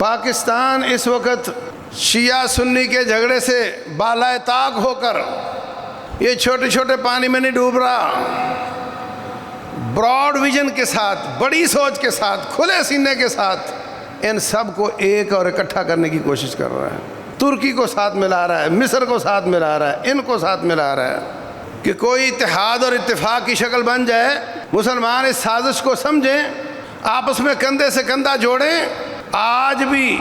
پاکستان اس وقت شیعہ سنی کے جھگڑے سے بالائے طاق ہو کر یہ چھوٹے چھوٹے پانی میں نہیں ڈوب رہا، براڈ ویژن کے ساتھ، بڑی سوچ کے ساتھ، کھلے سینے کے ساتھ ان سب کو ایک اور اکٹھا کرنے کی کوشش کر رہا ہے۔ ترکی کو ساتھ ملا رہا ہے، مصر کو ساتھ ملا رہا ہے، ان کو ساتھ ملا رہا ہے کہ کوئی اتحاد اور اتفاق کی شکل بن جائے۔ مسلمان اس سازش کو سمجھیں، آپس میں کندھے سے کندھا جوڑیں۔ آج بھی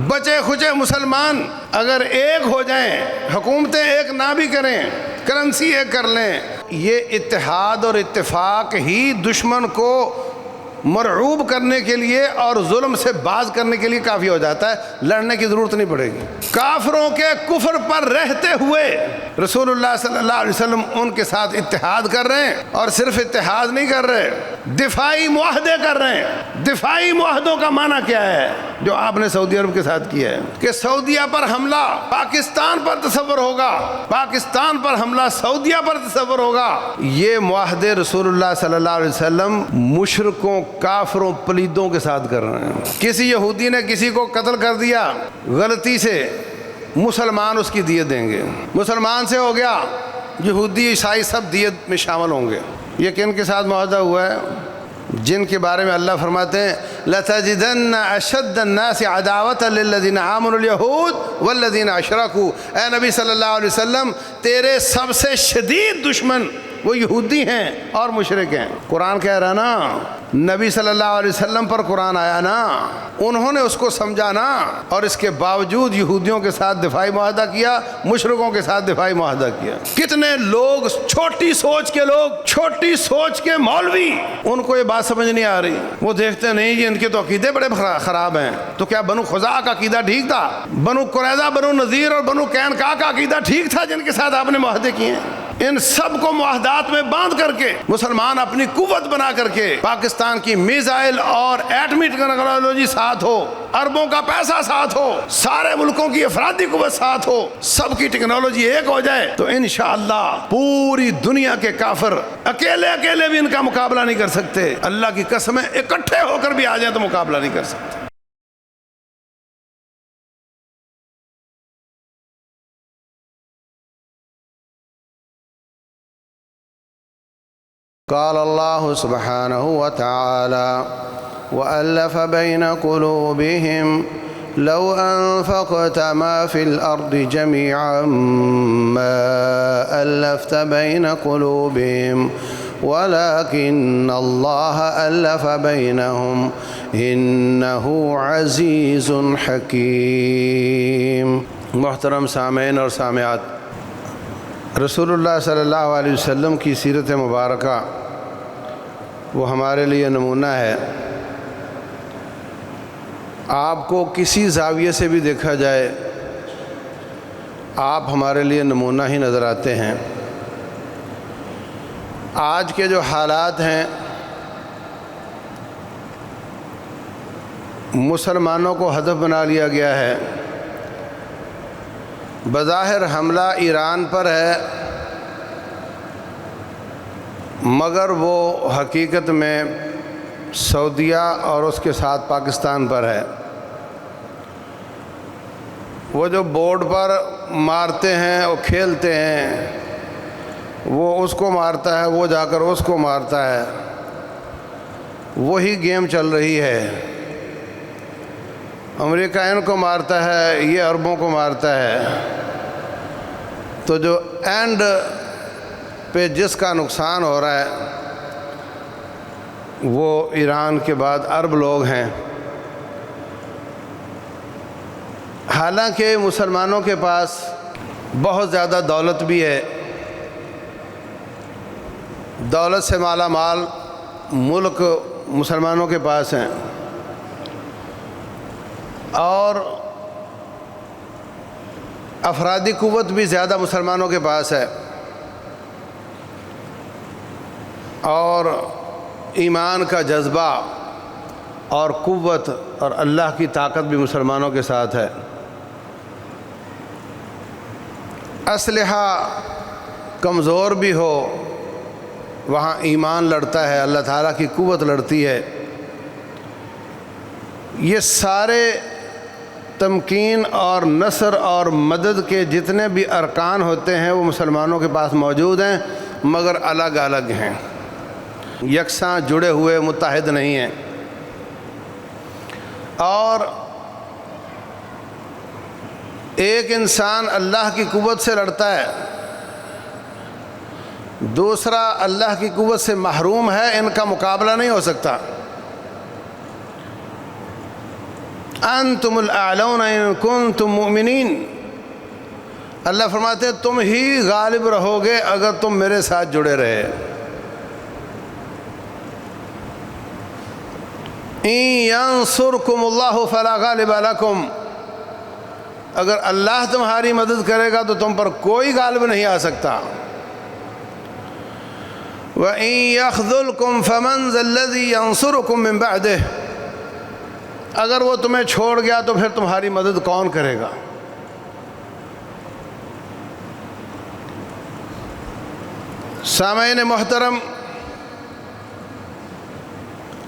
بچے کھچے مسلمان اگر ایک ہو جائیں، حکومتیں ایک نہ بھی کریں، کرنسی ایک کر لیں، یہ اتحاد اور اتفاق ہی دشمن کو مرعوب کرنے کے لیے اور ظلم سے باز کرنے کے لیے کافی ہو جاتا ہے۔ لڑنے کی ضرورت نہیں پڑے گی۔ کافروں کے کفر پر رہتے ہوئے رسول اللہ صلی اللہ علیہ وسلم ان کے ساتھ اتحاد کر رہے ہیں، اور صرف اتحاد نہیں کر رہے، دفاعی معاہدے کر رہے ہیں۔ دفاعی معاہدوں کا معنی کیا ہے جو آپ نے سعودی عرب کے ساتھ کیا ہے کہ سعودیہ پر حملہ پاکستان پر تصور ہوگا، پاکستان پر حملہ سعودیہ پر تصور ہوگا۔ یہ معاہدے رسول اللہ صلی اللہ علیہ وسلم مشرکوں، کافروں، پلیدوں کے ساتھ کر رہے ہیں۔ کسی یہودی نے کسی کو قتل کر دیا غلطی سے، مسلمان اس کی دیت دیں گے۔ مسلمان سے ہو گیا، یہودی عیسائی سب دیت میں شامل ہوں گے۔ یہ کن کے ساتھ معاہدہ ہوا ہے؟ جن کے بارے میں اللہ فرماتے ہیں لَتَجِدَنَّ أَشَدَّ النَّاسِ عَدَاوَةً لِلَّذِينَ آمَنُوا الْيَهُودُ وَالَّذِينَ أَشْرَكُوا۔ اے نبی صلی اللہ علیہ وسلم، تیرے سب سے شدید دشمن وہ یہودی ہیں اور مشرک ہیں۔ قرآن کہہ رہا نا، نبی صلی اللہ علیہ وسلم پر قرآن آیا نا، انہوں نے اس کو سمجھا نا، اور اس کے باوجود یہودیوں کے ساتھ دفاعی معاہدہ کیا، مشرکوں کے ساتھ دفاعی معاہدہ کیا۔ کتنے لوگ، چھوٹی سوچ کے لوگ، چھوٹی سوچ کے مولوی، ان کو یہ بات سمجھ نہیں آ رہی۔ وہ دیکھتے نہیں جی ان کے تو عقیدے بڑے خراب ہیں، تو کیا بنو خزاعہ کا عقیدہ ٹھیک تھا؟ بنو قریظہ، بنو نذیر اور بنو قینقاع کا عقیدہ ٹھیک تھا جن کے ساتھ آپ نے معاہدے کیے ہیں؟ ان سب کو معاہدات میں باندھ کر کے مسلمان اپنی قوت بنا کر کے پاکستان کی میزائل اور ایٹمی ٹیکنالوجی ساتھ ہو، اربوں کا پیسہ ساتھ ہو، سارے ملکوں کی افرادی قوت ساتھ ہو، سب کی ٹیکنالوجی ایک ہو جائے تو انشاءاللہ پوری دنیا کے کافر اکیلے بھی ان کا مقابلہ نہیں کر سکتے۔ اللہ کی قسم ہے، اکٹھے ہو کر بھی آ جائیں تو مقابلہ نہیں کر سکتے۔ قال الله سبحانه وتعالى وألف بين قلوبهم لو أنفقت ما في الأرض جميعا ما ألفت بين قلوبهم ولكن الله ألف بينهم إنه عزيز حكيم۔ محترم سامعین اور سامعات، رسول اللہ صلی اللہ علیہ وسلم کی سیرت مبارکہ وہ ہمارے لیے نمونہ ہے۔ آپ کو کسی زاویے سے بھی دیکھا جائے، آپ ہمارے لیے نمونہ ہی نظر آتے ہیں۔ آج کے جو حالات ہیں، مسلمانوں کو ہدف بنا لیا گیا ہے۔ بظاہر حملہ ایران پر ہے، مگر وہ حقیقت میں سعودیہ اور اس کے ساتھ پاکستان پر ہے۔ وہ جو بورڈ پر مارتے ہیں، وہ کھیلتے ہیں، وہ اس کو مارتا ہے، وہ جا کر اس کو مارتا ہے، وہی گیم چل رہی ہے۔ امریکہ ان کو مارتا ہے، یہ عربوں کو مارتا ہے، تو جو اینڈ پہ جس کا نقصان ہو رہا ہے وہ ایران کے بعد عرب لوگ ہیں۔ حالانکہ مسلمانوں کے پاس بہت زیادہ دولت بھی ہے، دولت سے مالا مال ملک مسلمانوں کے پاس ہیں، اور افرادی قوت بھی زیادہ مسلمانوں کے پاس ہے، اور ایمان کا جذبہ اور قوت اور اللہ کی طاقت بھی مسلمانوں کے ساتھ ہے۔ اسلحہ کمزور بھی ہو، وہاں ایمان لڑتا ہے، اللہ تعالیٰ کی قوت لڑتی ہے۔ یہ سارے تمکین اور نصر اور مدد کے جتنے بھی ارکان ہوتے ہیں وہ مسلمانوں کے پاس موجود ہیں، مگر الگ الگ ہیں، یکساں جڑے ہوئے متحد نہیں ہیں۔ اور ایک انسان اللہ کی قوت سے لڑتا ہے، دوسرا اللہ کی قوت سے محروم ہے، ان کا مقابلہ نہیں ہو سکتا۔ انتم الاعلون ان کنتم مؤمنین، اللہ فرماتے ہیں تم ہی غالب رہو گے اگر تم میرے ساتھ جڑے رہے۔ ان ینصرکم اللہ فلا غالب لکم، اگر اللہ تمہاری مدد کرے گا تو تم پر کوئی غالب نہیں آ سکتا۔ وَإِن يَخْذُلْكُمْ فَمَنْ ذَا الَّذِي يَنصُرُكُمْ مِنْ بَعْدِهِ، اگر وہ تمہیں چھوڑ گیا تو پھر تمہاری مدد کون کرے گا؟ سامعین محترم،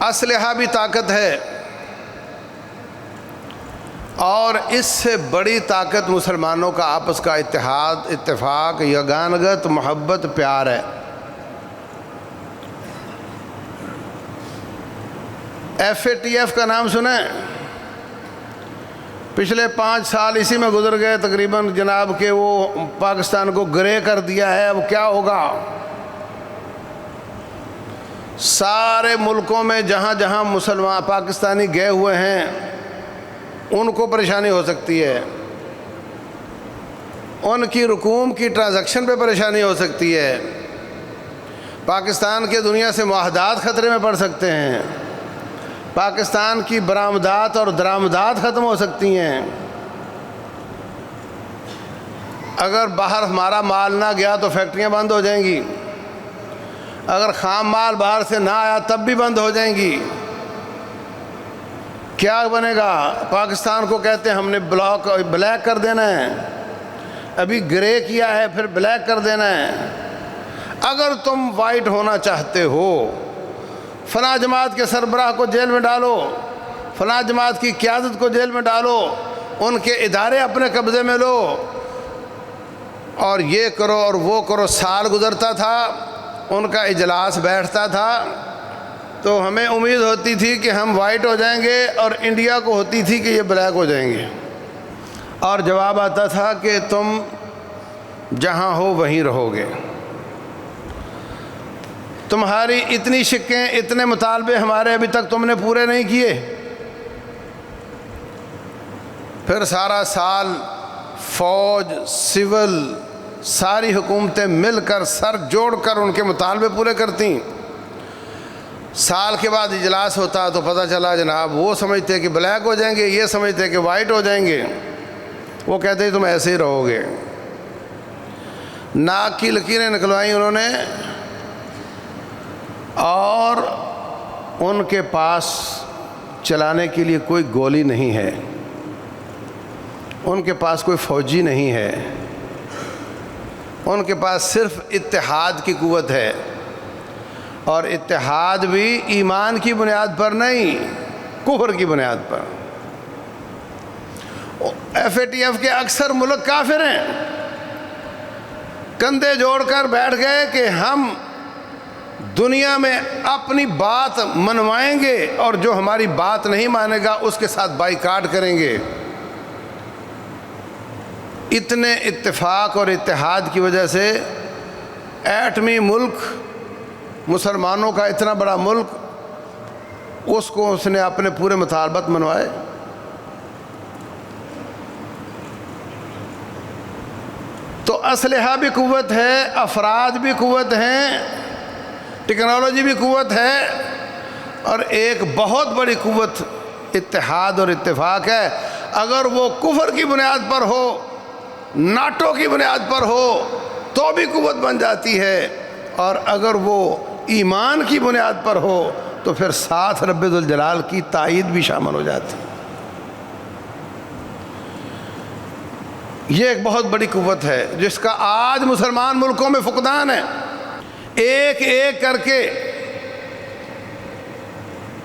اسلحہ بھی طاقت ہے، اور اس سے بڑی طاقت مسلمانوں کا آپس کا اتحاد، اتفاق، یگانگت، محبت، پیار ہے۔ FATF کا نام سنیں؟ پچھلے 5 سال اسی میں گزر گئے تقریباً جناب کہ وہ پاکستان کو گرے کر دیا ہے۔ اب کیا ہوگا؟ سارے ملکوں میں جہاں جہاں مسلمان پاکستانی گئے ہوئے ہیں ان کو پریشانی ہو سکتی ہے، ان کی رقوم کی ٹرانزیکشن پہ پریشانی ہو سکتی ہے، پاکستان کے دنیا سے معاہدات خطرے میں پڑ سکتے ہیں، پاکستان کی برآمدات اور درآمدات ختم ہو سکتی ہیں۔ اگر باہر ہمارا مال نہ گیا تو فیکٹریاں بند ہو جائیں گی، اگر خام مال باہر سے نہ آیا تب بھی بند ہو جائیں گی۔ کیا بنے گا؟ پاکستان کو کہتے ہیں ہم نے بلیک کر دینا ہے، ابھی گرے کیا ہے پھر بلیک کر دینا ہے۔ اگر تم وائٹ ہونا چاہتے ہو، فلاں جماعت کے سربراہ کو جیل میں ڈالو، فلاں جماعت کی قیادت کو جیل میں ڈالو، ان کے ادارے اپنے قبضے میں لو، اور یہ کرو اور وہ کرو۔ سال گزرتا تھا، ان کا اجلاس بیٹھتا تھا تو ہمیں امید ہوتی تھی کہ ہم وائٹ ہو جائیں گے، اور انڈیا کو ہوتی تھی کہ یہ بلیک ہو جائیں گے، اور جواب آتا تھا کہ تم جہاں ہو وہیں رہو گے، تمہاری اتنی شکیں، اتنے مطالبے ہمارے ابھی تک تم نے پورے نہیں کیے۔ پھر سارا سال فوج، سول، ساری حکومتیں مل کر سر جوڑ کر ان کے مطالبے پورے کرتیں۔ سال کے بعد اجلاس ہوتا تو پتہ چلا جناب وہ سمجھتے کہ بلیک ہو جائیں گے، یہ سمجھتے کہ وائٹ ہو جائیں گے۔ وہ کہتے ہیں تم ایسے ہی رہو گے۔ ناک کی لکیریں نکلوائیں انہوں نے، اور ان کے پاس چلانے کے لیے کوئی گولی نہیں ہے، ان کے پاس کوئی فوجی نہیں ہے، ان کے پاس صرف اتحاد کی قوت ہے، اور اتحاد بھی ایمان کی بنیاد پر نہیں، کفر کی بنیاد پر۔ FATF کے اکثر ملک کافر ہیں، کندھے جوڑ کر بیٹھ گئے کہ ہم دنیا میں اپنی بات منوائیں گے، اور جو ہماری بات نہیں مانے گا اس کے ساتھ بائیکاٹ کریں گے۔ اتنے اتفاق اور اتحاد کی وجہ سے ایٹمی ملک، مسلمانوں کا اتنا بڑا ملک، اس نے اپنے پورے مطالبات منوائے۔ تو اسلحہ بھی قوت ہے، افراد بھی قوت ہیں، ٹیکنالوجی بھی قوت ہے، اور ایک بہت بڑی قوت اتحاد اور اتفاق ہے۔ اگر وہ کفر کی بنیاد پر ہو، ناٹو کی بنیاد پر ہو تو بھی قوت بن جاتی ہے، اور اگر وہ ایمان کی بنیاد پر ہو تو پھر ساتھ رب ذوالجلال کی تائید بھی شامل ہو جاتی۔ یہ ایک بہت بڑی قوت ہے جس کا آج مسلمان ملکوں میں فقدان ہے۔ ایک ایک کر کے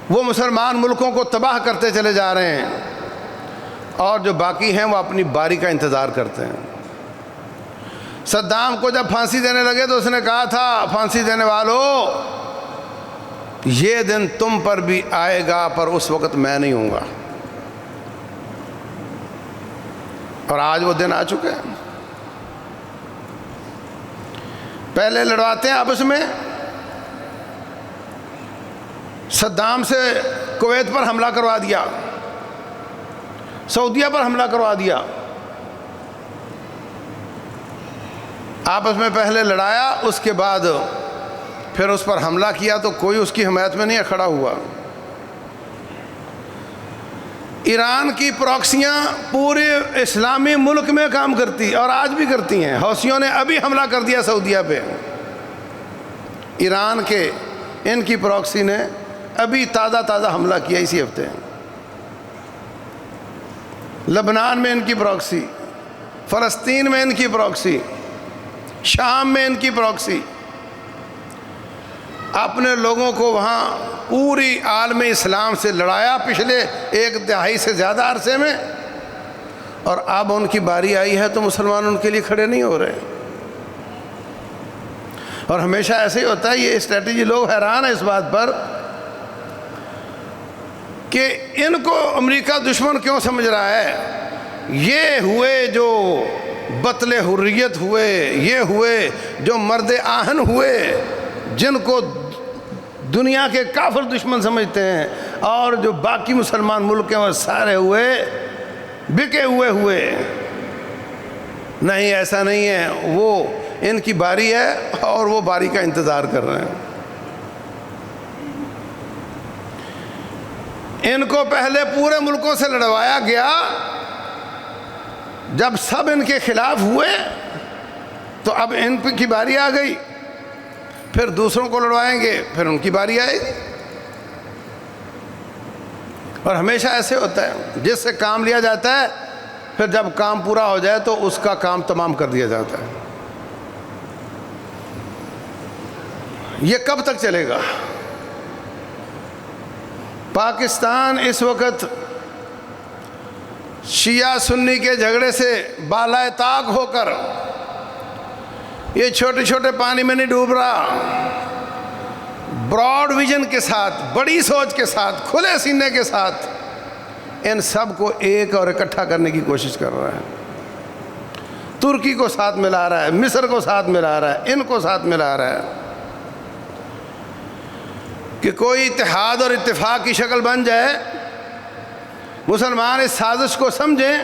وہ مسلمان ملکوں کو تباہ کرتے چلے جا رہے ہیں، اور جو باقی ہیں وہ اپنی باری کا انتظار کرتے ہیں۔ صدام کو جب پھانسی دینے لگے تو اس نے کہا تھا پھانسی دینے والوں، یہ دن تم پر بھی آئے گا پر اس وقت میں نہیں ہوں گا، اور آج وہ دن آ چکے ہیں۔ پہلے لڑواتے ہیں آپس میں، صدام سے کویت پر حملہ کروا دیا، سعودیہ پر حملہ کروا دیا، آپس میں پہلے لڑایا، اس کے بعد پھر اس پر حملہ کیا تو کوئی اس کی حمایت میں نہیں کھڑا ہوا۔ ایران کی پراکسیاں پورے اسلامی ملک میں کام کرتی اور آج بھی کرتی ہیں۔ حوثیوں نے ابھی حملہ کر دیا سعودیہ پہ، ایران کے ان کی پراکسی نے ابھی تازہ حملہ کیا اسی ہفتے۔ لبنان میں ان کی پراکسی، فلسطین میں ان کی پراکسی، شام میں ان کی پراکسی، اپنے لوگوں کو وہاں پوری عالم اسلام سے لڑایا پچھلے 1 دہائی سے زیادہ عرصے میں، اور اب ان کی باری آئی ہے تو مسلمان ان کے لیے کھڑے نہیں ہو رہے۔ اور ہمیشہ ایسے ہی ہوتا ہے، یہ اسٹریٹجی، لوگ حیران ہیں اس بات پر کہ ان کو امریکہ دشمن کیوں سمجھ رہا ہے۔ یہ ہوئے جو بطل حریت ہوئے، یہ ہوئے جو مرد آہن ہوئے، جن کو دنیا کے کافر دشمن سمجھتے ہیں، اور جو باقی مسلمان ملک ہیں وہ سارے ہوئے بکے ہوئے۔ نہیں، ایسا نہیں ہے، وہ ان کی باری ہے اور وہ باری کا انتظار کر رہے ہیں۔ ان کو پہلے پورے ملکوں سے لڑوایا گیا، جب سب ان کے خلاف ہوئے تو اب ان کی باری آ گئی، پھر دوسروں کو لڑوائیں گے، پھر ان کی باری آئے گی۔ اور ہمیشہ ایسے ہوتا ہے، جس سے کام لیا جاتا ہے پھر جب کام پورا ہو جائے تو اس کا کام تمام کر دیا جاتا ہے۔ یہ کب تک چلے گا؟ پاکستان اس وقت شیعہ سنی کے جھگڑے سے بالائے طاق ہو کر یہ چھوٹے چھوٹے پانی میں نہیں ڈوب رہا، براڈ ویژن کے ساتھ، بڑی سوچ کے ساتھ، کھلے سینے کے ساتھ ان سب کو ایک اور اکٹھا کرنے کی کوشش کر رہا ہے۔ ترکی کو ساتھ ملا رہا ہے، مصر کو ساتھ ملا رہا ہے، ان کو ساتھ ملا رہا ہے کہ کوئی اتحاد اور اتفاق کی شکل بن جائے۔ مسلمان اس سازش کو سمجھیں،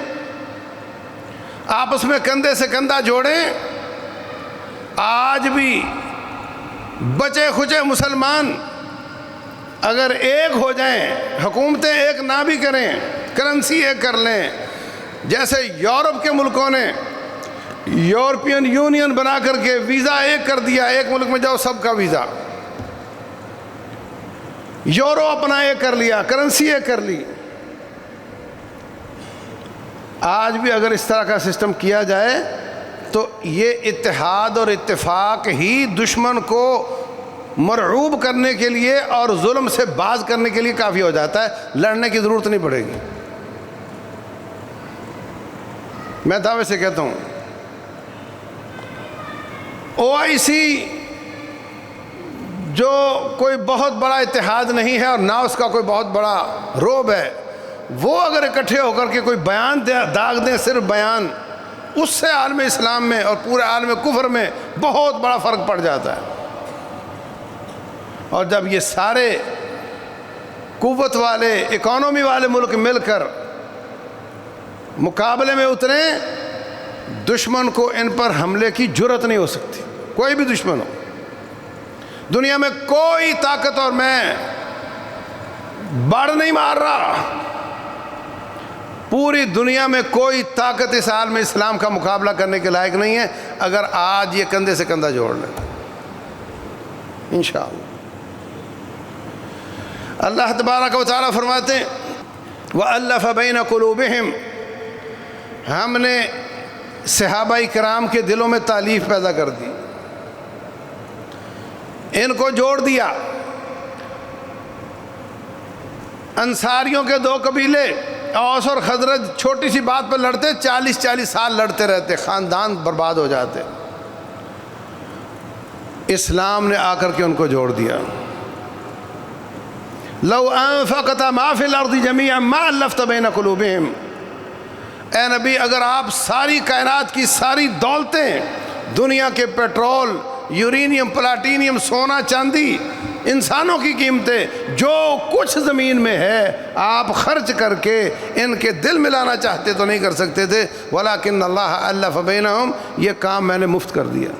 آپس میں کندھے سے کندھا جوڑیں۔ آج بھی بچے کھچے مسلمان اگر ایک ہو جائیں، حکومتیں ایک نہ بھی کریں، کرنسی ایک کر لیں، جیسے یورپ کے ملکوں نے یورپین یونین بنا کر کے ویزا ایک کر دیا، ایک ملک میں جاؤ سب کا ویزا، یورو اپنا ایک کر لیا، کرنسی ایک کر لی۔ آج بھی اگر اس طرح کا سسٹم کیا جائے تو یہ اتحاد اور اتفاق ہی دشمن کو مرعوب کرنے کے لیے اور ظلم سے باز کرنے کے لیے کافی ہو جاتا ہے، لڑنے کی ضرورت نہیں پڑے گی۔ میں دعوے سے کہتا ہوں OIC جو کوئی بہت بڑا اتحاد نہیں ہے اور نہ اس کا کوئی بہت بڑا روب ہے، وہ اگر اکٹھے ہو کر کے کوئی بیان داغ دیں، صرف بیان، اس سے عالم اسلام میں اور پورے عالم کفر میں بہت بڑا فرق پڑ جاتا ہے۔ اور جب یہ سارے قوت والے، اکانومی والے ملک مل کر مقابلے میں اتریں، دشمن کو ان پر حملے کی جرت نہیں ہو سکتی، کوئی بھی دشمن ہو دنیا میں، کوئی طاقت، اور میں بڑھ نہیں مار رہا، پوری دنیا میں کوئی طاقت اس عالم اسلام کا مقابلہ کرنے کے لائق نہیں ہے اگر آج یہ کندھے سے کندھا جوڑ لیں انشاءاللہ۔ اللہ تبارک و تعالیٰ فرماتے ہیں وَأَلَّفَ بَيْنَ قُلُوبِهِمْ، ہم نے صحابہ کرام کے دلوں میں تالیف پیدا کر دی، ان کو جوڑ دیا۔ انصاریوں کے 2 قبیلے اوس اور خزرج چھوٹی سی بات پر لڑتے، 40 سال لڑتے رہتے، خاندان برباد ہو جاتے۔ اسلام نے آ کر کے ان کو جوڑ دیا۔ لو انفقت ما فی الارض جمیعا ما الفت بین قلوبہم، اے نبی اگر آپ ساری کائنات کی ساری دولتیں، دنیا کے پیٹرول، یورینیم، پلاٹینیم، سونا چاندی، انسانوں کی قیمتیں، جو کچھ زمین میں ہے آپ خرچ کر کے ان کے دل ملانا چاہتے تو نہیں کر سکتے تھے، ولیکن اللہ الف بینہم، یہ کام میں نے مفت کر دیا۔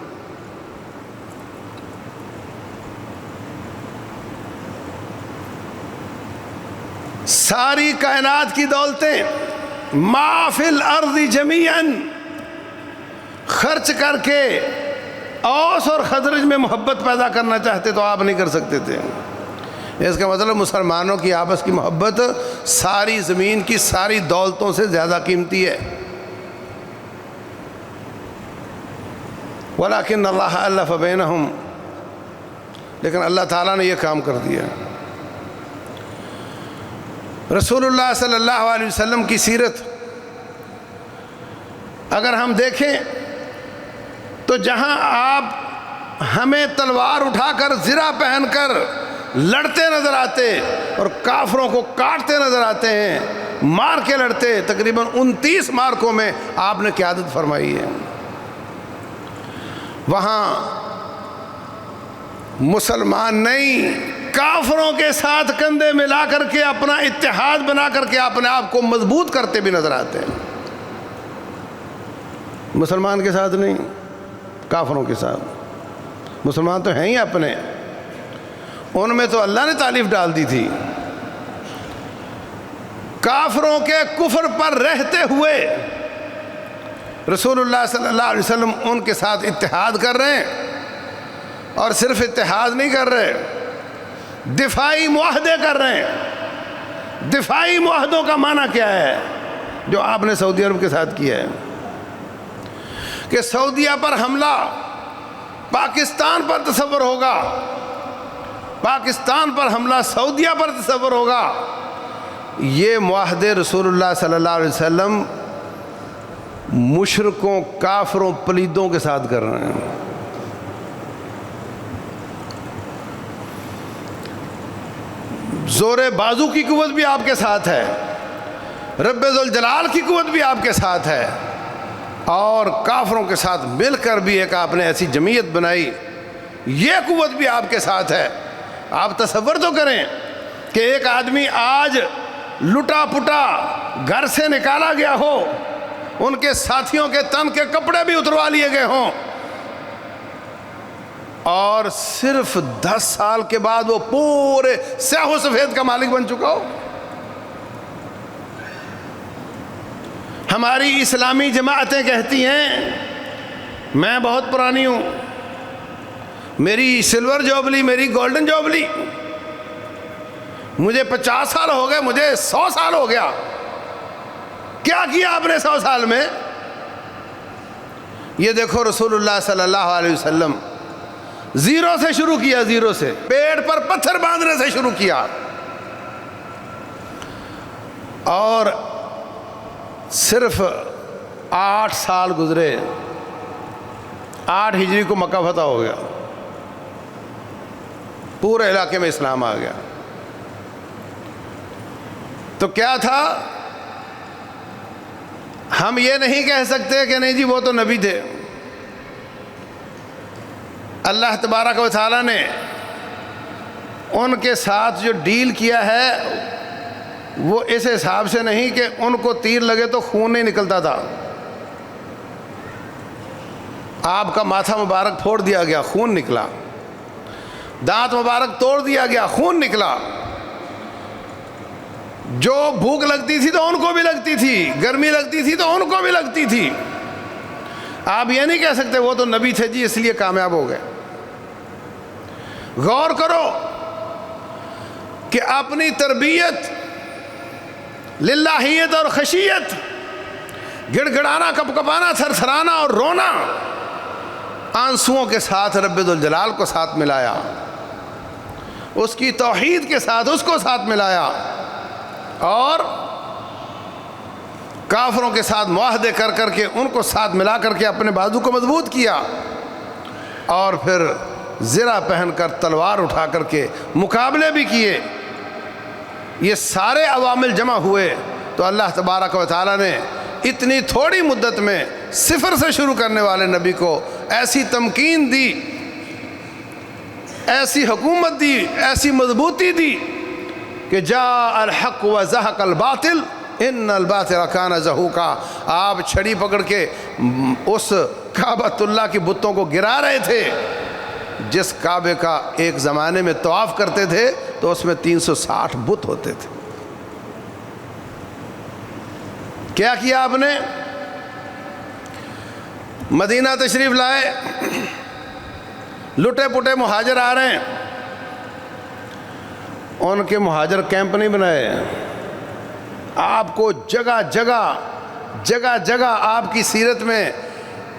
ساری کائنات کی دولتیں، ما فی الارض جمیعا، خرچ کر کے اوس اور خزرج میں محبت پیدا کرنا چاہتے تو آپ نہیں کر سکتے تھے۔ اس کا مطلب مسلمانوں کی آپس کی محبت ساری زمین کی ساری دولتوں سے زیادہ قیمتی ہے۔ ولیکن اللہ الف بینہم، لیکن اللہ تعالیٰ نے یہ کام کر دیا۔ رسول اللہ صلی اللہ علیہ وسلم کی سیرت اگر ہم دیکھیں تو جہاں آپ ہمیں تلوار اٹھا کر زرہ پہن کر لڑتے نظر آتے اور کافروں کو کاٹتے نظر آتے ہیں، مار کے لڑتے، تقریباً 29 مارکوں میں آپ نے قیادت فرمائی ہے، وہاں مسلمان نہیں، کافروں کے ساتھ کندھے ملا کر کے اپنا اتحاد بنا کر کے اپنے آپ کو مضبوط کرتے بھی نظر آتے ہیں۔ مسلمان کے ساتھ نہیں، کافروں کے ساتھ۔ مسلمان تو ہیں ہی اپنے، ان میں تو اللہ نے تالیف ڈال دی تھی۔ کافروں کے کفر پر رہتے ہوئے رسول اللہ صلی اللہ علیہ وسلم ان کے ساتھ اتحاد کر رہے ہیں، اور صرف اتحاد نہیں کر رہے، دفاعی معاہدے کر رہے ہیں۔ دفاعی معاہدوں کا معنی کیا ہے جو آپ نے سعودی عرب کے ساتھ کیا ہے؟ کہ سعودیہ پر حملہ پاکستان پر تصور ہوگا، پاکستان پر حملہ سعودیہ پر تصور ہوگا۔ یہ معاہدے رسول اللہ صلی اللہ علیہ وسلم مشرکوں، کافروں، پلیدوں کے ساتھ کر رہے ہیں۔ زور بازو کی قوت بھی آپ کے ساتھ ہے، رب ذوالجلال کی قوت بھی آپ کے ساتھ ہے، اور کافروں کے ساتھ مل کر بھی ایک آپ نے ایسی جمعیت بنائی، یہ قوت بھی آپ کے ساتھ ہے۔ آپ تصور تو کریں کہ ایک آدمی آج لٹا پٹا گھر سے نکالا گیا ہو، ان کے ساتھیوں کے تن کے کپڑے بھی اتروا لیے گئے ہوں، اور صرف 10 سال کے بعد وہ پورے سیاہ و سفید کا مالک بن چکا ہو۔ ہماری اسلامی جماعتیں کہتی ہیں میں بہت پرانی ہوں، میری سلور جوبلی، میری گولڈن جوبلی، مجھے 50 سال ہو گئے، مجھے 100 سال ہو گیا۔ کیا کیا آپ نے 100 سال میں؟ یہ دیکھو رسول اللہ صلی اللہ علیہ وسلم زیرو سے شروع کیا، زیرو سے، پیڑ پر پتھر باندھنے سے شروع کیا، اور صرف 8 سال گزرے، 8 ہجری کو مکہ فتح ہو گیا، پورے علاقے میں اسلام آ گیا۔ تو کیا تھا؟ ہم یہ نہیں کہہ سکتے کہ نہیں جی وہ تو نبی تھے۔ اللہ تبارک و تعالیٰ نے ان کے ساتھ جو ڈیل کیا ہے وہ اس حساب سے نہیں کہ ان کو تیر لگے تو خون نہیں نکلتا تھا۔ آپ کا ماتھا مبارک پھوڑ دیا گیا، خون نکلا، دانت مبارک توڑ دیا گیا، خون نکلا۔ جو بھوک لگتی تھی تو ان کو بھی لگتی تھی، گرمی لگتی تھی تو ان کو بھی لگتی تھی۔ آپ یہ نہیں کہہ سکتے وہ تو نبی تھے جی اس لیے کامیاب ہو گئے۔ غور کرو کہ اپنی تربیت، للہیت اور خشیت، گڑ گڑانا، کپ کپانا، تھر تھرانا اور رونا، آنسوؤں کے ساتھ رب ذوالجلال کو ساتھ ملایا، اس کی توحید کے ساتھ اس کو ساتھ ملایا، اور کافروں کے ساتھ معاہدے کر کر کے ان کو ساتھ ملا کر کے اپنے بازو کو مضبوط کیا، اور پھر زرہ پہن کر تلوار اٹھا کر کے مقابلے بھی کیے۔ یہ سارے عوامل جمع ہوئے تو اللہ تبارک و تعالیٰ نے اتنی تھوڑی مدت میں صفر سے شروع کرنے والے نبی کو ایسی تمکین دی، ایسی حکومت دی، ایسی مضبوطی دی کہ جاء الحق وزہق الباطل ان الباطل کان زہوقا۔ آپ چھڑی پکڑ کے اس کعبۃ اللہ کی بتوں کو گرا رہے تھے، جس کعبے کا ایک زمانے میں طواف کرتے تھے تو اس میں 360 بت ہوتے تھے۔ کیا کیا آپ نے؟ مدینہ تشریف لائے، لٹے پٹے مہاجر آ رہے ہیں، ان کے مہاجر کیمپ نہیں بنائے، آپ کو جگہ جگہ آپ کی سیرت میں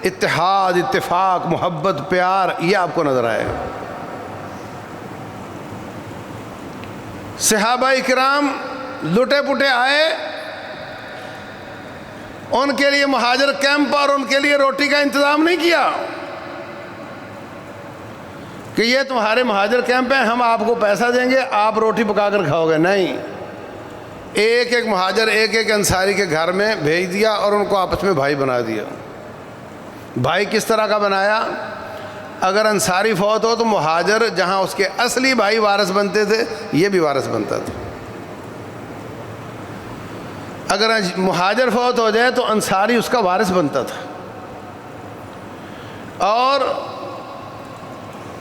اتحاد، اتفاق، محبت، پیار یہ آپ کو نظر آئے۔ صحابہ کرام لٹے پٹے آئے، ان کے لیے مہاجر کیمپ اور ان کے لیے روٹی کا انتظام نہیں کیا کہ یہ تمہارے مہاجر کیمپ ہیں، ہم آپ کو پیسہ دیں گے، آپ روٹی پکا کر کھاؤ گے۔ نہیں، ایک ایک مہاجر ایک ایک انصاری کے گھر میں بھیج دیا اور ان کو آپس میں بھائی بنا دیا۔ بھائی کس طرح کا بنایا؟ اگر انصاری فوت ہو تو مہاجر جہاں اس کے اصلی بھائی وارث بنتے تھے، یہ بھی وارث بنتا تھا۔ اگر مہاجر فوت ہو جائے تو انصاری اس کا وارث بنتا تھا۔ اور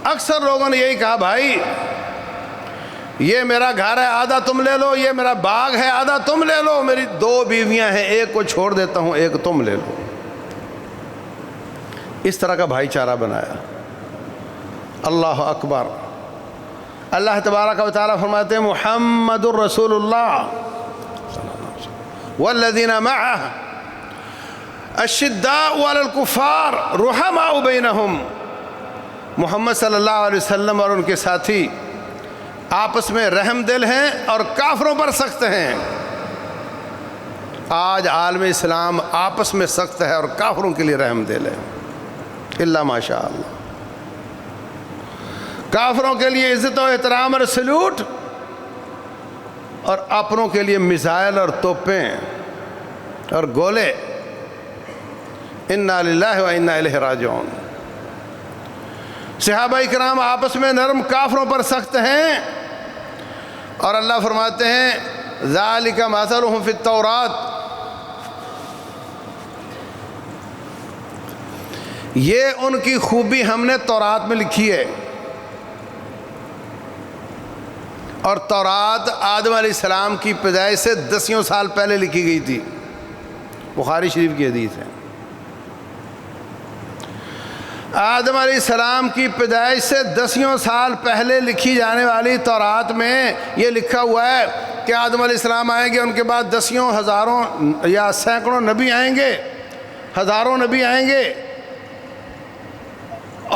اکثر لوگوں نے یہی کہا، بھائی یہ میرا گھر ہے آدھا تم لے لو، یہ میرا باغ ہے آدھا تم لے لو، میری 2 بیویاں ہیں ایک کو چھوڑ دیتا ہوں ایک تم لے لو۔ اس طرح کا بھائی چارہ بنایا۔ اللہ اکبر۔ اللہ تبارک و تعالیٰ فرماتے ہیں محمد الرسول اللہ والذین معہ اشداء علی الکفار رحماء بینہم۔ محمد صلی اللہ علیہ وسلم اور ان کے ساتھی آپس میں رحم دل ہیں اور کافروں پر سخت ہیں۔ آج عالم اسلام آپس میں سخت ہے اور کافروں کے لیے رحم دل ہے، الا ماشاء اللہ۔ کافروں کے لیے عزت و احترام اور سلوٹ، اور اپنوں کے لیے میزائل اور توپیں اور گولے۔ انا للہ و انا الیہ راجعون۔ صحابہ کرام آپس میں نرم، کافروں پر سخت ہیں، اور اللہ فرماتے ہیں ذالک مثلہم فی التورات، یہ ان کی خوبی ہم نے تورات میں لکھی ہے۔ اور تورات آدم علیہ السلام کی پیدائش سے 10 سال پہلے لکھی گئی تھی، بخاری شریف کی حدیث ہے۔ آدم علیہ السلام کی پیدائش سے 10 سال پہلے لکھی جانے والی تورات میں یہ لکھا ہوا ہے کہ آدم علیہ السلام آئیں گے، ان کے بعد 10 ہزاروں یا سینکڑوں نبی آئیں گے، ہزاروں نبی آئیں گے،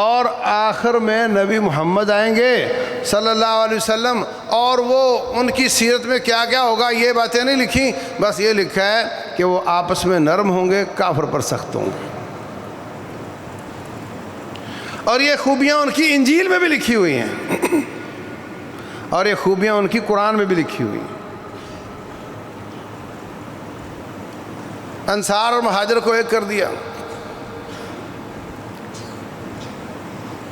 اور آخر میں نبی محمد آئیں گے صلی اللہ علیہ وسلم، اور وہ ان کی سیرت میں کیا کیا ہوگا یہ باتیں نہیں لکھی، بس یہ لکھا ہے کہ وہ آپس میں نرم ہوں گے، کافر پر سخت ہوں گے۔ اور یہ خوبیاں ان کی انجیل میں بھی لکھی ہوئی ہیں، اور یہ خوبیاں ان کی قرآن میں بھی لکھی ہوئی ہیں۔ انصار اور مہاجر کو ایک کر دیا۔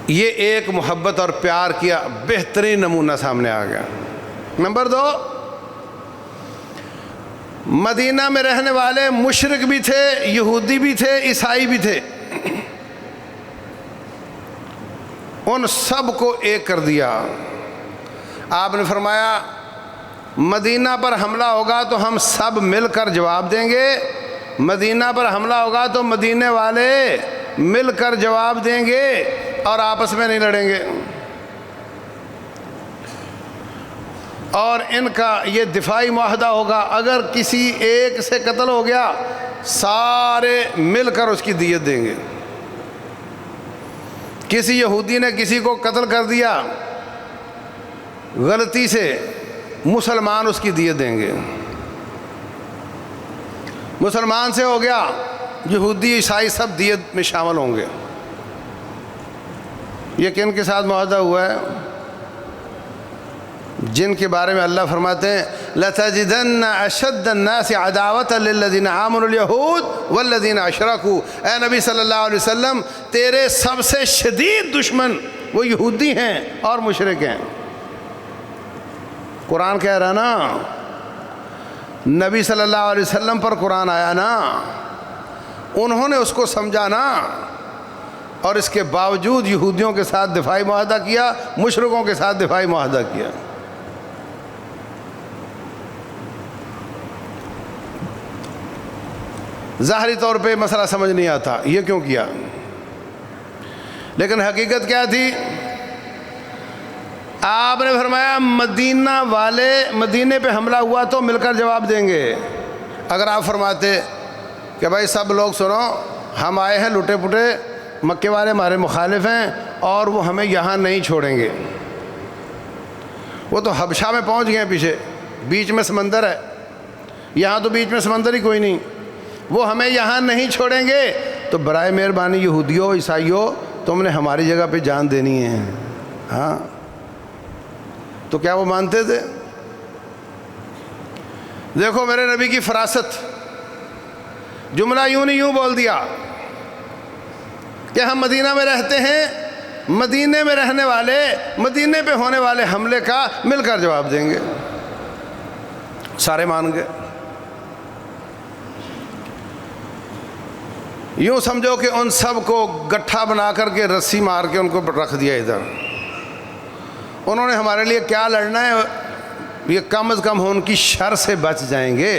یہ ایک محبت اور پیار کیا بہترین نمونہ سامنے آ گیا۔ نمبر 2، مدینہ میں رہنے والے مشرک بھی تھے، یہودی بھی تھے، عیسائی بھی تھے، ان سب کو ایک کر دیا۔ آپ نے فرمایا مدینہ پر حملہ ہوگا تو ہم سب مل کر جواب دیں گے، مدینہ پر حملہ ہوگا تو مدینے والے مل کر جواب دیں گے اور آپس میں نہیں لڑیں گے، اور ان کا یہ دفاعی معاہدہ ہوگا، اگر کسی ایک سے قتل ہو گیا سارے مل کر اس کی دیت دیں گے۔ کسی یہودی نے کسی کو قتل کر دیا غلطی سے، مسلمان اس کی دیت دیں گے۔ مسلمان سے ہو گیا، یہودی عیسائی سب دیت میں شامل ہوں گے۔ یہ کن کے ساتھ معاہدہ ہوا ہے؟ جن کے بارے میں اللہ فرماتے ہیں لَتَجِدَنَّ أَشَدَّ النَّاسِ عَدَاوَةً لِلَّذِينَ آمَنُوا الْيَهُودُ وَالَّذِينَ أَشْرَكُوا۔ اے نبی صلی اللہ علیہ وسلم، تیرے سب سے شدید دشمن وہ یہودی ہیں اور مشرک ہیں۔ قرآن کہہ رہا نا، نبی صلی اللہ علیہ وسلم پر قرآن آیا نا، انہوں نے اس کو سمجھا نا، اور اس کے باوجود یہودیوں کے ساتھ دفاعی معاہدہ کیا، مشرکوں کے ساتھ دفاعی معاہدہ کیا۔ ظاہری طور پہ مسئلہ سمجھ نہیں آتا یہ کیوں کیا، لیکن حقیقت کیا تھی؟ آپ نے فرمایا مدینہ والے، مدینے پہ حملہ ہوا تو مل کر جواب دیں گے۔ اگر آپ فرماتے کہ بھائی سب لوگ سنو، ہم آئے ہیں لٹے پٹے، مکے والے ہمارے مخالف ہیں اور وہ ہمیں یہاں نہیں چھوڑیں گے، وہ تو حبشہ میں پہنچ گئے ہیں، پیچھے بیچ میں سمندر ہے، یہاں تو بیچ میں سمندر ہی کوئی نہیں، وہ ہمیں یہاں نہیں چھوڑیں گے، تو برائے مہربانی یہودیوں عیسائیوں تم نے ہماری جگہ پہ جان دینی ہے۔ ہاں، تو کیا وہ مانتے تھے؟ دیکھو میرے نبی کی فراست، جملہ یوں نہیں یوں بول دیا کہ ہم مدینہ میں رہتے ہیں، مدینے میں رہنے والے مدینے پہ ہونے والے حملے کا مل کر جواب دیں گے۔ سارے مان گئے۔ یوں سمجھو کہ ان سب کو گٹھا بنا کر کے رسی مار کے ان کو رکھ دیا ادھر۔ انہوں نے ہمارے لیے کیا لڑنا ہے، یہ کم از کم ان کی شر سے بچ جائیں گے۔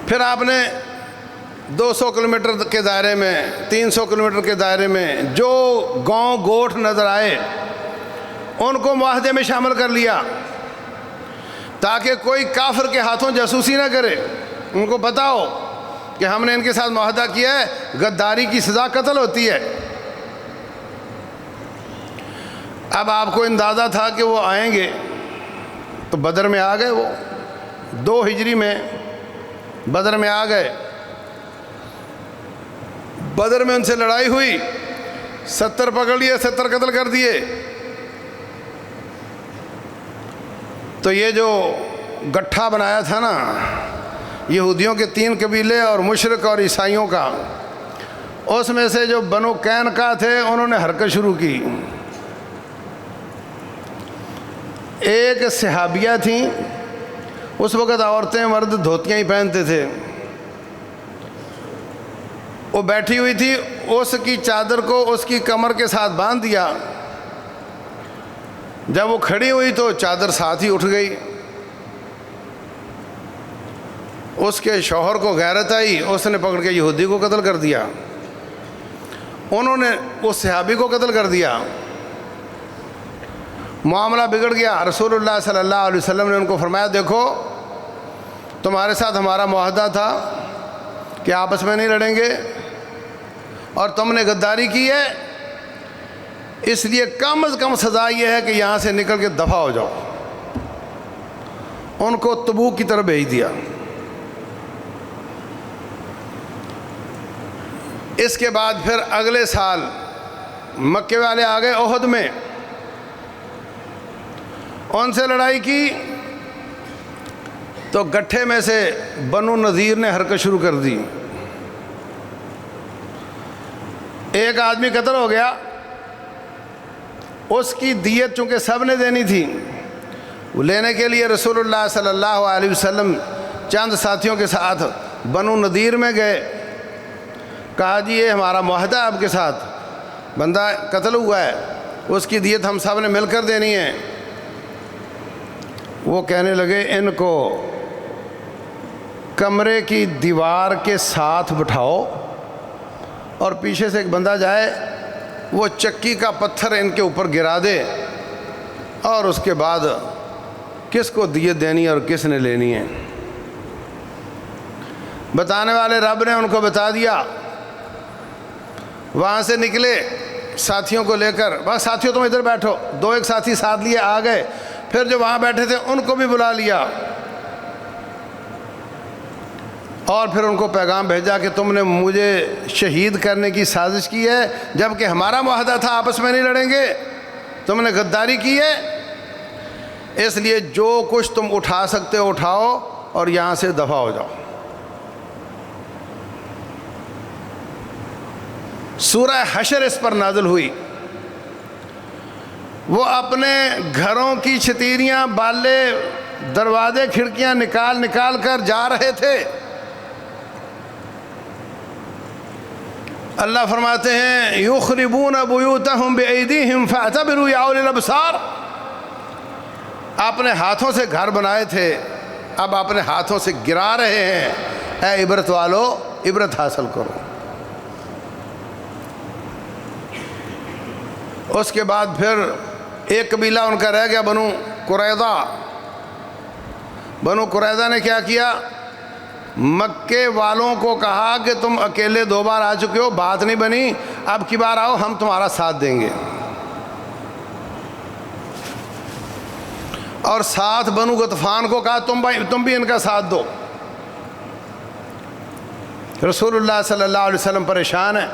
پھر آپ نے 200 کلومیٹر کے دائرے میں، 300 کلومیٹر کے دائرے میں جو گاؤں گوٹھ نظر آئے ان کو معاہدے میں شامل کر لیا، تاکہ کوئی کافر کے ہاتھوں جاسوسی نہ کرے۔ ان کو پتہ ہو کہ ہم نے ان کے ساتھ معاہدہ کیا ہے، غداری کی سزا قتل ہوتی ہے۔ اب آپ کو اندازہ تھا کہ وہ آئیں گے، تو بدر میں آ گئے، وہ 2 ہجری میں بدر میں آ گئے۔ بدر میں ان سے لڑائی ہوئی، 70 پکڑ لیے، 70 قتل کر دیے۔ تو یہ جو گٹھا بنایا تھا نا یہودیوں کے 3 قبیلے اور مشرک اور عیسائیوں کا، اس میں سے جو بنو قینقاع تھے انہوں نے حرکت شروع کی۔ ایک صحابیہ تھیں، اس وقت عورتیں مرد دھوتیاں ہی پہنتے تھے، وہ بیٹھی ہوئی تھی، اس کی چادر کو اس کی کمر کے ساتھ باندھ دیا۔ جب وہ کھڑی ہوئی تو چادر ساتھ ہی اٹھ گئی۔ اس کے شوہر کو غیرت آئی، اس نے پکڑ کے یہودی کو قتل کر دیا، انہوں نے اس صحابی کو قتل کر دیا۔ معاملہ بگڑ گیا۔ رسول اللہ صلی اللہ علیہ وسلم نے ان کو فرمایا دیکھو تمہارے ساتھ ہمارا معاہدہ تھا کہ آپس میں نہیں لڑیں گے، اور تم نے غداری کی ہے، اس لیے کم از کم سزا یہ ہے کہ یہاں سے نکل کے دفع ہو جاؤ۔ ان کو تبوک کی طرف بھیج دیا۔ اس کے بعد پھر اگلے سال مکے والے آ گئے احد میں، ان سے لڑائی کی، تو گٹھے میں سے بنو نذیر نے حرکت شروع کر دی۔ ایک آدمی قتل ہو گیا، اس کی دیت چونکہ سب نے دینی تھی، وہ لینے کے لیے رسول اللہ صلی اللہ علیہ وسلم چند ساتھیوں کے ساتھ بنو نذیر میں گئے۔ کہا جی یہ ہمارا معاہدہ آپ کے ساتھ، بندہ قتل ہوا ہے، اس کی دیت ہم سب نے مل کر دینی ہے۔ وہ کہنے لگے ان کو کمرے کی دیوار کے ساتھ بٹھاؤ اور پیچھے سے ایک بندہ جائے، وہ چکی کا پتھر ان کے اوپر گرا دے، اور اس کے بعد کس کو دیت دینی اور کس نے لینی ہے۔ بتانے والے رب نے ان کو بتا دیا۔ وہاں سے نکلے ساتھیوں کو لے کر، بس ساتھیوں تم ادھر بیٹھو، 2 ایک ساتھی ساتھ لیے آ گئے۔ پھر جو وہاں بیٹھے تھے ان کو بھی بلا لیا اور پھر ان کو پیغام بھیجا کہ تم نے مجھے شہید کرنے کی سازش کی ہے، جبکہ ہمارا معاہدہ تھا آپس میں نہیں لڑیں گے، تم نے غداری کی ہے، اس لیے جو کچھ تم اٹھا سکتے ہو اٹھاؤ اور یہاں سے دفع ہو جاؤ۔ سورہ حشر اس پر نازل ہوئی۔ وہ اپنے گھروں کی چھتیریاں، بالے، دروازے، کھڑکیاں نکال کر جا رہے تھے۔ اللہ فرماتے ہیں یخربون بیوتہم بایدیہم فاعتبروا یا اولی الابصار، اپنے ہاتھوں سے گھر بنائے تھے، اب اپنے ہاتھوں سے گرا رہے ہیں، اے عبرت والو عبرت حاصل کرو۔ اس کے بعد پھر ایک قبیلہ ان کا رہ گیا، بنو قریظہ۔ بنو قریظہ نے کیا کیا؟ مکے والوں کو کہا کہ تم اکیلے 2 بار آ چکے ہو، بات نہیں بنی، اب کی بار آؤ ہم تمہارا ساتھ دیں گے۔ اور ساتھ بنو غطفان کو کہا تم بھی ان کا ساتھ دو۔ رسول اللہ صلی اللہ علیہ وسلم پریشان ہیں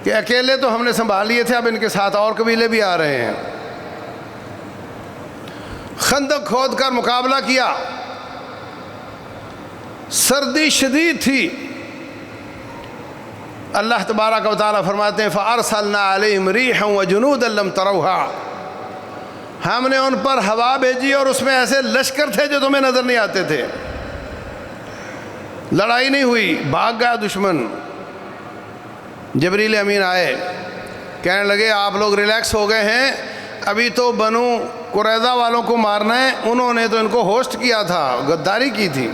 کہ اکیلے تو ہم نے سنبھال لیے تھے، اب ان کے ساتھ اور قبیلے بھی آ رہے ہیں۔ خندق کھود کر مقابلہ کیا، سردی شدید تھی۔ اللہ تبارک و تعالیٰ فرماتے ہیں فَأَرْسَلْنَا عَلَيْهِمْ رِيحًا وَجُنُودًا لَمْ تَرَوْهَا، ہم نے ان پر ہوا بھیجی اور اس میں ایسے لشکر تھے جو تمہیں نظر نہیں آتے تھے۔ لڑائی نہیں ہوئی، بھاگ گیا دشمن۔ جبریل امین آئے، کہنے لگے آپ لوگ ریلیکس ہو گئے ہیں، ابھی تو بنو قریظہ والوں کو مارنا ہے، انہوں نے تو ان کو ہوسٹ کیا تھا، غداری کی تھی۔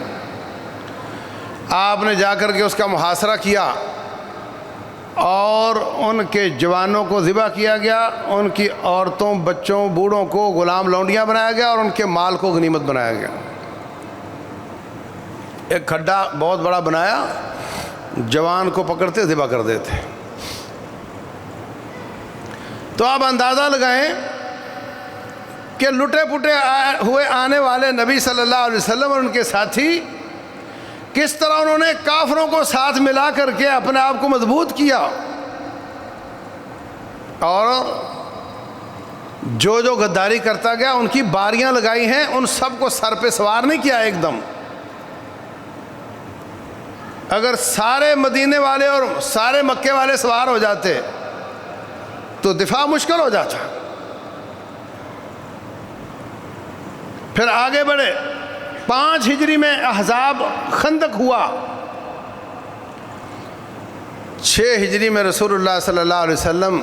آپ نے جا کر کے اس کا محاصرہ کیا اور ان کے جوانوں کو ذبح کیا گیا، ان کی عورتوں، بچوں، بوڑھوں کو غلام لونڈیاں بنایا گیا اور ان کے مال کو غنیمت بنایا گیا۔ ایک کھڈا بہت بڑا بنایا، جوان کو پکڑتے ذبح کر دیتے۔ تو آپ اندازہ لگائیں کہ لٹے پٹے ہوئے آنے والے نبی صلی اللہ علیہ وسلم اور ان کے ساتھی کس طرح انہوں نے کافروں کو ساتھ ملا کر کے اپنے آپ کو مضبوط کیا، اور جو غداری کرتا گیا ان کی باریاں لگائی ہیں، ان سب کو سر پہ سوار نہیں کیا ایک دم۔ اگر سارے مدینے والے اور سارے مکے والے سوار ہو جاتے تو دفاع مشکل ہو جاتا۔ پھر آگے بڑھے، 5 ہجری میں احزاب خندق ہوا، 6 ہجری میں رسول اللہ صلی اللہ علیہ وسلم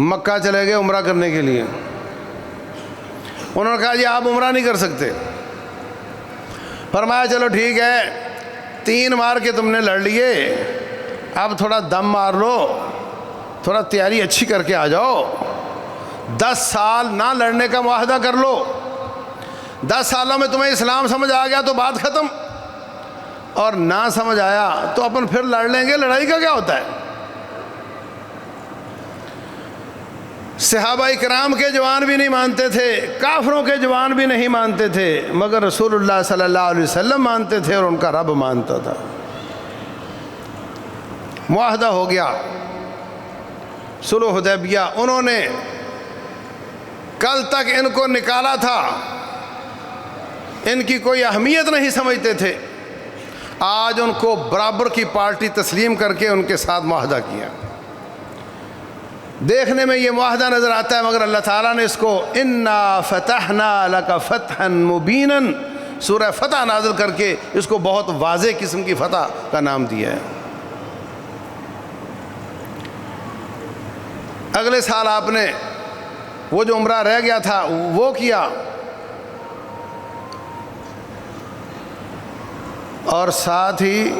مکہ چلے گئے عمرہ کرنے کے لیے۔ انہوں نے کہا جی آپ عمرہ نہیں کر سکتے۔ فرمایا چلو ٹھیک ہے، 3 مار کے تم نے لڑ لیے، اب تھوڑا دم مار لو، تھوڑا تیاری اچھی کر کے آ جاؤ، 10 سال نہ لڑنے کا معاہدہ کر لو، 10 سالوں میں تمہیں اسلام سمجھ آ گیا تو بات ختم، اور نہ سمجھ آیا تو اپن پھر لڑ لیں گے، لڑائی کا کیا ہوتا ہے۔ صحابہ کرام کے جوان بھی نہیں مانتے تھے، کافروں کے جوان بھی نہیں مانتے تھے، مگر رسول اللہ صلی اللہ علیہ وسلم مانتے تھے اور ان کا رب مانتا تھا۔ معاہدہ ہو گیا، صلح حدیبیہ۔ انہوں نے کل تک ان کو نکالا تھا، ان کی کوئی اہمیت نہیں سمجھتے تھے، آج ان کو برابر کی پارٹی تسلیم کر کے ان کے ساتھ معاہدہ کیا۔ دیکھنے میں یہ معاہدہ نظر آتا ہے، مگر اللہ تعالیٰ نے اس کو اِنَّا فَتَحْنَا لَكَ فَتْحًا مُبِينًا سورہ فتح نازل کر کے اس کو بہت واضح قسم کی فتح کا نام دیا ہے۔ اگلے سال آپ نے وہ جو عمرہ رہ گیا تھا وہ کیا، اور ساتھ ہی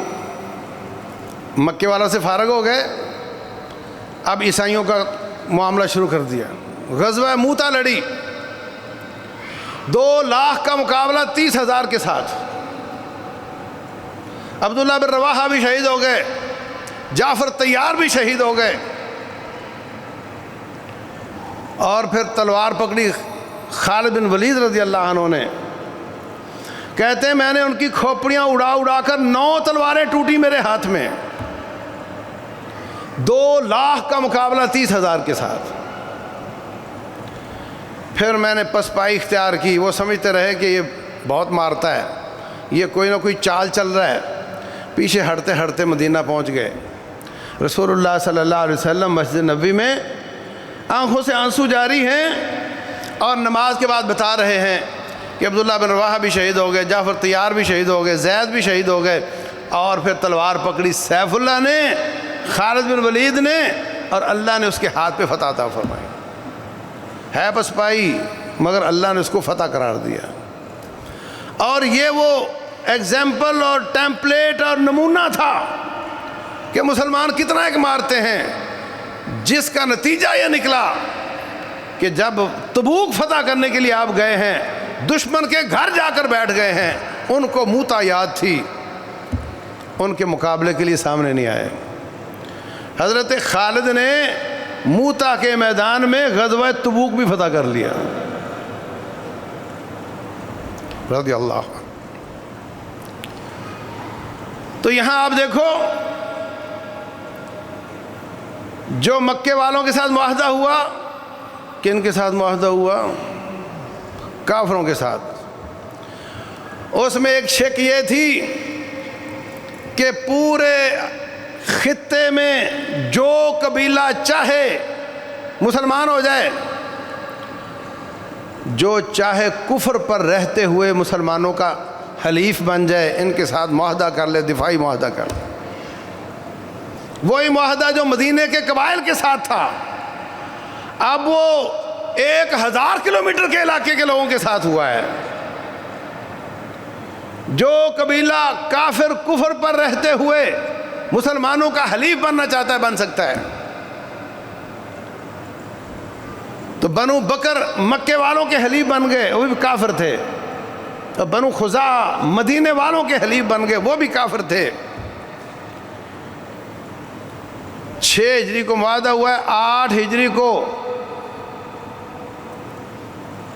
مکے والوں سے فارغ ہو گئے، اب عیسائیوں کا معاملہ شروع کر دیا۔ غزوہ موتا لڑی، 2 لاکھ کا مقابلہ 30,000 کے ساتھ۔ عبداللہ بن رواحہ بھی شہید ہو گئے، جعفر طیار بھی شہید ہو گئے، اور پھر تلوار پکڑی خالد بن ولید رضی اللہ عنہ نے، کہتے ہیں میں نے ان کی کھوپڑیاں اڑا اڑا کر 9 تلواریں ٹوٹی میرے ہاتھ میں، 2 لاکھ کا مقابلہ 30,000 کے ساتھ۔ پھر میں نے پسپائی اختیار کی، وہ سمجھتے رہے کہ یہ بہت مارتا ہے، یہ کوئی نہ کوئی چال چل رہا ہے۔ پیچھے ہٹتے ہٹتے مدینہ پہنچ گئے۔ رسول اللہ صلی اللہ علیہ وسلم مسجد نبوی میں آنکھوں سے آنسو جاری ہیں اور نماز کے بعد بتا رہے ہیں کہ عبداللہ بن رواحہ بھی شہید ہو گئے، جعفر طیار بھی شہید ہو گئے، زید بھی شہید ہو گئے، اور پھر تلوار پکڑی سیف اللہ نے، خالد بن ولید نے، اور اللہ نے اس کے ہاتھ پہ فتح عطا فرمائی۔ ہے پسپائی مگر اللہ نے اس کو فتح قرار دیا۔ اور یہ وہ ایگزامپل اور ٹیمپلیٹ اور نمونہ تھا کہ مسلمان کتنا ایک مارتے ہیں، جس کا نتیجہ یہ نکلا کہ جب تبوک فتح کرنے کے لیے آپ گئے ہیں، دشمن کے گھر جا کر بیٹھ گئے ہیں، ان کو موتا یاد تھی، ان کے مقابلے کے لیے سامنے نہیں آئے۔ حضرت خالد نے موتا کے میدان میں غزوہ تبوک بھی فتح کر لیا رضی اللہ عنہ۔ تو یہاں آپ دیکھو جو مکے والوں کے ساتھ معاہدہ ہوا، کن کے ساتھ معاہدہ ہوا؟ کافروں کے ساتھ۔ اس میں ایک شک یہ تھی کہ پورے خطے میں جو قبیلہ چاہے مسلمان ہو جائے، جو چاہے کفر پر رہتے ہوئے مسلمانوں کا حلیف بن جائے، ان کے ساتھ معاہدہ کر لے، دفاعی معاہدہ کر لے۔ وہی معاہدہ جو مدینے کے قبائل کے ساتھ تھا، اب وہ 1000 کلومیٹر کے علاقے کے لوگوں کے ساتھ ہوا ہے۔ جو قبیلہ کافر کفر پر رہتے ہوئے مسلمانوں کا حلیف بننا چاہتا ہے، بن سکتا ہے۔ تو بنو بکر مکے والوں کے حلیف بن گئے، وہ بھی کافر تھے۔ اور بنو خزاعہ مدینے والوں کے حلیف بن گئے، وہ بھی کافر تھے۔ 6 ہجری کو معاہدہ ہوا ہے، 8 ہجری کو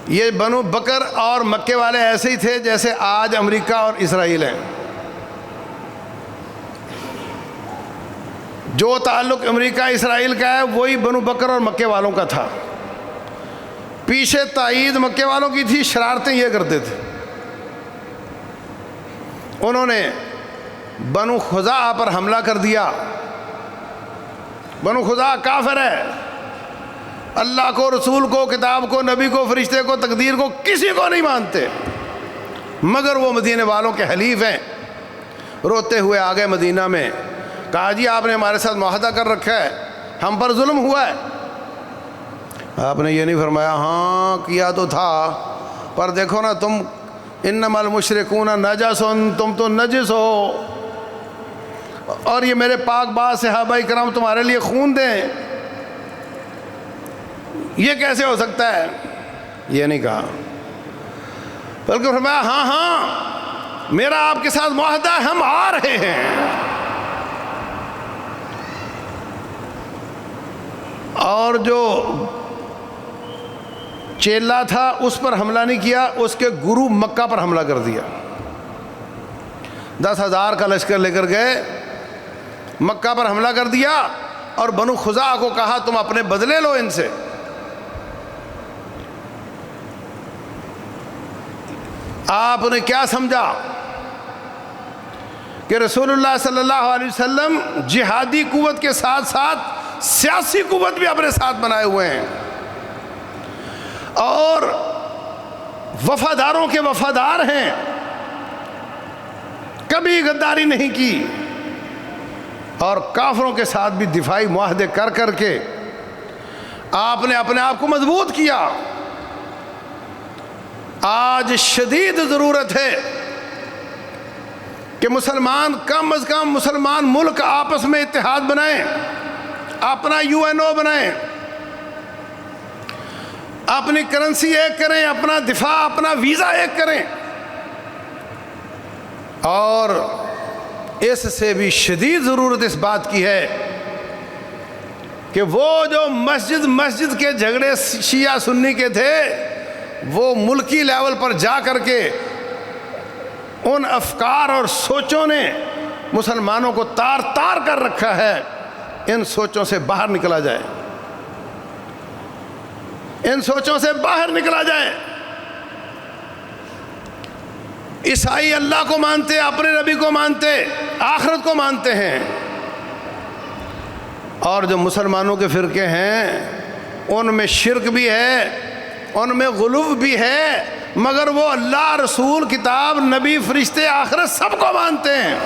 یہ بنو بکر اور مکے والے ایسے ہی تھے جیسے آج امریکہ اور اسرائیل ہیں۔ جو تعلق امریکہ اسرائیل کا ہے وہی بنو بکر اور مکے والوں کا تھا۔ پیچھے تائید مکے والوں کی تھی، شرارتیں یہ کرتے تھے۔ انہوں نے بنو خزاعہ پر حملہ کر دیا۔ بنو خزاعہ کافر ہے، اللہ کو، رسول کو، کتاب کو، نبی کو، فرشتے کو، تقدیر کو، کسی کو نہیں مانتے، مگر وہ مدینے والوں کے حلیف ہیں۔ روتے ہوئے آ گئے مدینہ میں، کہا جی آپ نے ہمارے ساتھ معاہدہ کر رکھا ہے، ہم پر ظلم ہوا ہے۔ آپ نے یہ نہیں فرمایا ہاں کیا تو تھا، پر دیکھو نا تم، انما المشرکون نجس، تم تو نجس ہو، اور یہ میرے پاک باز صحابہ کرام تمہارے لیے خون دیں، یہ کیسے ہو سکتا ہے؟ یہ نہیں کہا، بلکہ فرمایا ہاں ہاں میرا آپ کے ساتھ معاہدہ ہے، ہم آ رہے ہیں۔ اور جو چیلا تھا اس پر حملہ نہیں کیا، اس کے گرو مکہ پر حملہ کر دیا۔ 10,000 کا لشکر لے کر گئے، مکہ پر حملہ کر دیا، اور بنو خزاعہ کو کہا تم اپنے بدلے لو ان سے۔ آپ نے کیا سمجھا کہ رسول اللہ صلی اللہ علیہ وسلم جہادی قوت کے ساتھ ساتھ سیاسی قوت بھی اپنے ساتھ بنائے ہوئے ہیں، اور وفاداروں کے وفادار ہیں، کبھی غداری نہیں کی، اور کافروں کے ساتھ بھی دفاعی معاہدے کر کر کے آپ نے اپنے آپ کو مضبوط کیا۔ آج شدید ضرورت ہے کہ مسلمان کم از کم مسلمان ملک آپس میں اتحاد بنائیں، اپنا UNO بنائیں، اپنی کرنسی ایک کریں، اپنا دفاع، اپنا ویزا ایک کریں۔ اور اس سے بھی شدید ضرورت اس بات کی ہے کہ وہ جو مسجد کے جھگڑے شیعہ سنی کے تھے وہ ملکی لیول پر جا کر کے ان افکار اور سوچوں نے مسلمانوں کو تار تار کر رکھا ہے، ان سوچوں سے باہر نکلا جائے، ان سوچوں سے باہر نکلا جائے۔ عیسائی اللہ کو مانتے، اپنے نبی کو مانتے، آخرت کو مانتے ہیں، اور جو مسلمانوں کے فرقے ہیں ان میں شرک بھی ہے، ان میں غلو بھی ہے، مگر وہ اللہ، رسول، کتاب، نبی، فرشتے، آخرت سب کو مانتے ہیں۔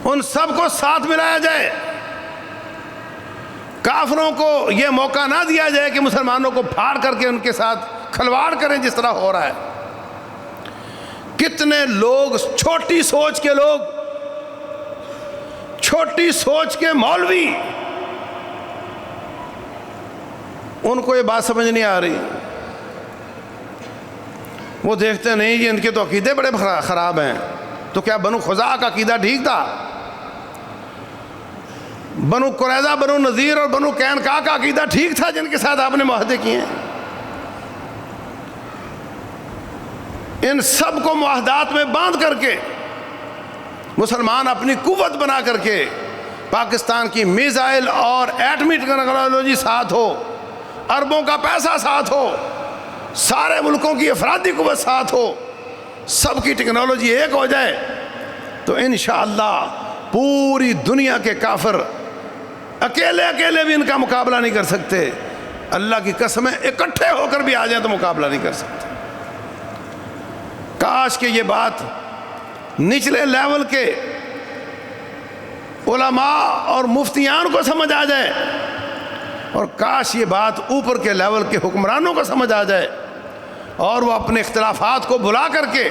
ان سب کو ساتھ ملایا جائے، کافروں کو یہ موقع نہ دیا جائے کہ مسلمانوں کو پھاڑ کر کے ان کے ساتھ کھلواڑ کریں جس طرح ہو رہا ہے۔ کتنے لوگ، چھوٹی سوچ کے لوگ، چھوٹی سوچ کے مولوی، ان کو یہ بات سمجھ نہیں آ رہی، وہ دیکھتے نہیں کہ ان کے تو عقیدے بڑے خراب ہیں، تو کیا بنو خزاعہ کا عقیدہ ٹھیک تھا؟ بنو قریظہ، بنو نذیر اور بنو قینقاع کا عقیدہ ٹھیک تھا جن کے ساتھ آپ نے معاہدے کیے ہیں؟ ان سب کو معاہدات میں باندھ کر کے مسلمان اپنی قوت بنا کر کے، پاکستان کی میزائل اور ایٹمی ٹیکنالوجی ساتھ ہو، اربوں کا پیسہ ساتھ ہو، سارے ملکوں کی افرادی قوت ساتھ ہو، سب کی ٹیکنالوجی ایک ہو جائے تو انشاءاللہ پوری دنیا کے کافر اکیلے بھی ان کا مقابلہ نہیں کر سکتے۔ اللہ کی قسم ہے، اکٹھے ہو کر بھی آ جائیں تو مقابلہ نہیں کر سکتے۔ کاش کہ یہ بات نچلے لیول کے علماء اور مفتیان کو سمجھ آ جائے، اور کاش یہ بات اوپر کے لیول کے حکمرانوں کو سمجھ آ جائے، اور وہ اپنے اختلافات کو بھلا کر کے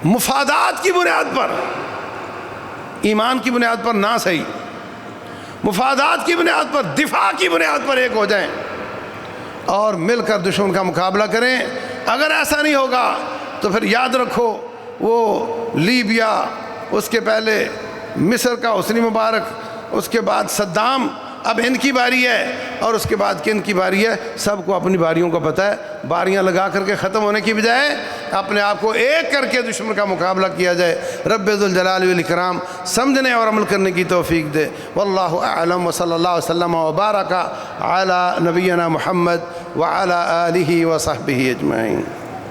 مفادات کی بنیاد پر، ایمان کی بنیاد پر نہ صحیح، مفادات کی بنیاد پر، دفاع کی بنیاد پر ایک ہو جائیں اور مل کر دشمن کا مقابلہ کریں۔ اگر ایسا نہیں ہوگا تو پھر یاد رکھو، وہ لیبیا، اس کے پہلے مصر کا حسنی مبارک، اس کے بعد صدام، اب ان کی باری ہے، اور اس کے بعد کن کی باری ہے؟ سب کو اپنی باریوں کا پتہ ہے۔ باریاں لگا کر کے ختم ہونے کی بجائے اپنے آپ کو ایک کر کے دشمن کا مقابلہ کیا جائے۔ رب ذوالجلال والاکرام سمجھنے اور عمل کرنے کی توفیق دے۔ واللہ اعلم، وصلی اللہ وسلم وبارک علی نبینا محمد وعلی آلہ وصحبہ اجمعین۔